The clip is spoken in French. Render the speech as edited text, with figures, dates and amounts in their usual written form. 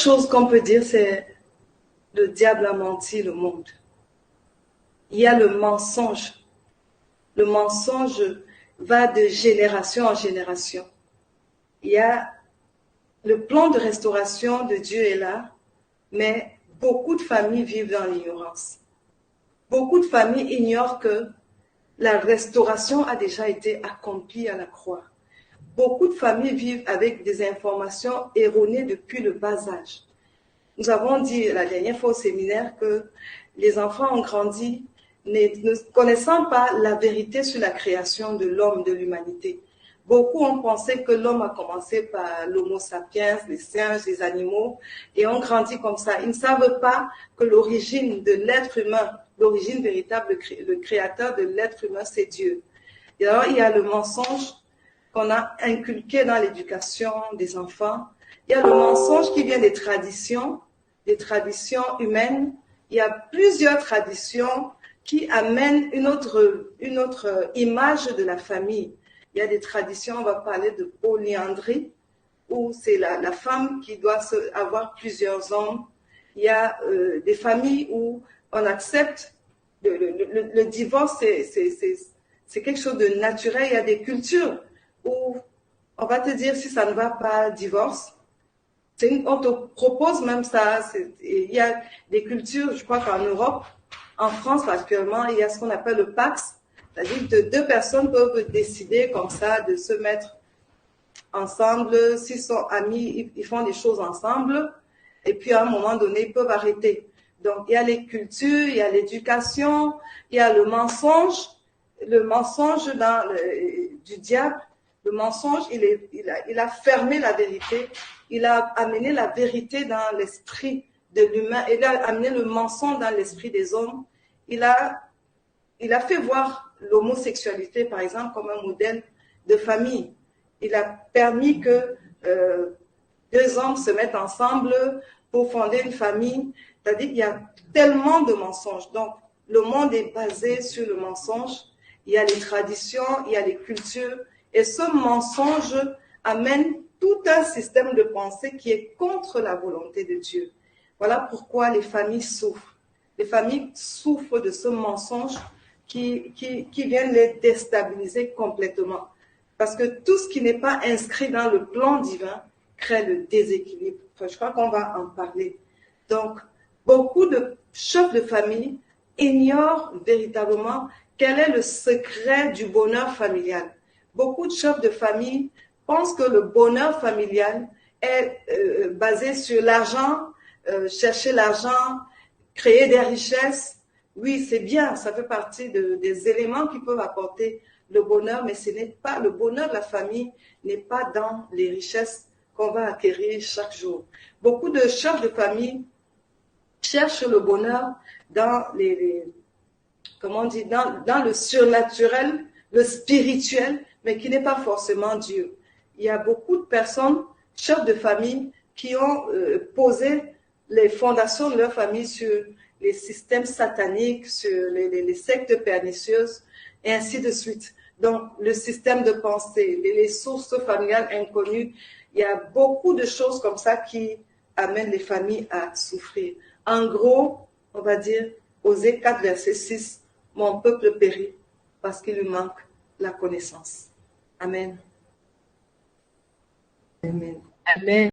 chose qu'on peut dire, c'est le diable a menti le monde. Il y a le mensonge. Le mensonge va de génération en génération. Il y a le plan de restauration de Dieu est là, mais beaucoup de familles vivent dans l'ignorance. Beaucoup de familles ignorent que la restauration a déjà été accomplie à la croix. Beaucoup de familles vivent avec des informations erronées depuis le bas âge. Nous avons dit la dernière fois au séminaire que les enfants ont grandi ne connaissant pas la vérité sur la création de l'homme, de l'humanité. Beaucoup ont pensé que l'homme a commencé par l'homo sapiens, les singes, les animaux, et ont grandi comme ça. Ils ne savent pas que l'origine de l'être humain, l'origine véritable, le créateur de l'être humain, c'est Dieu. Et alors, il y a le mensonge qu'on a inculqué dans l'éducation des enfants. Il y a le mensonge qui vient des traditions humaines. Il y a plusieurs traditions qui amènent une autre image de la famille. Il y a des traditions, on va parler de polyandrie, où c'est la femme qui doit avoir plusieurs hommes. Il y a des familles où on accepte le divorce, c'est quelque chose de naturel. Il y a des cultures où on va te dire si ça ne va pas, divorce. On te propose même ça. Il y a des cultures, je crois qu'en Europe, en France actuellement, il y a ce qu'on appelle le Pax. C'est-à-dire que deux personnes peuvent décider comme ça de se mettre ensemble. S'ils sont amis, ils font des choses ensemble. Et puis à un moment donné, ils peuvent arrêter. Donc il y a les cultures, il y a l'éducation, il y a le mensonge du diable. Le mensonge, il a fermé la vérité. Il a amené la vérité dans l'esprit de l'humain. Il a amené le mensonge dans l'esprit des hommes. Il a fait voir l'homosexualité, par exemple, comme un modèle de famille. Il a permis que deux hommes se mettent ensemble pour fonder une famille. C'est-à-dire qu'il y a tellement de mensonges. Donc, le monde est basé sur le mensonge. Il y a les traditions, il y a les cultures. Et ce mensonge amène tout un système de pensée qui est contre la volonté de Dieu. Voilà pourquoi les familles souffrent. Les familles souffrent de ce mensonge qui vient les déstabiliser complètement. Parce que tout ce qui n'est pas inscrit dans le plan divin crée le déséquilibre. Enfin, je crois qu'on va en parler. Donc, beaucoup de chefs de famille ignorent véritablement quel est le secret du bonheur familial. Beaucoup de chefs de famille pensent que le bonheur familial est basé sur l'argent, chercher l'argent, créer des richesses. Oui, c'est bien, ça fait partie des éléments qui peuvent apporter le bonheur, mais ce n'est pas le bonheur de la famille n'est pas dans les richesses qu'on va acquérir chaque jour. Beaucoup de chefs de famille cherchent le bonheur dans dans le surnaturel, le spirituel, mais qui n'est pas forcément Dieu. Il y a beaucoup de personnes, chefs de famille, qui ont posé les fondations de leur famille sur les systèmes sataniques, sur les sectes pernicieuses, et ainsi de suite. Donc, le système de pensée, les sources familiales inconnues, il y a beaucoup de choses comme ça qui amènent les familles à souffrir. En gros, on va dire, Osée 4, verset 6, « Mon peuple périt parce qu'il lui manque la connaissance. » Amen. Amen. Amen.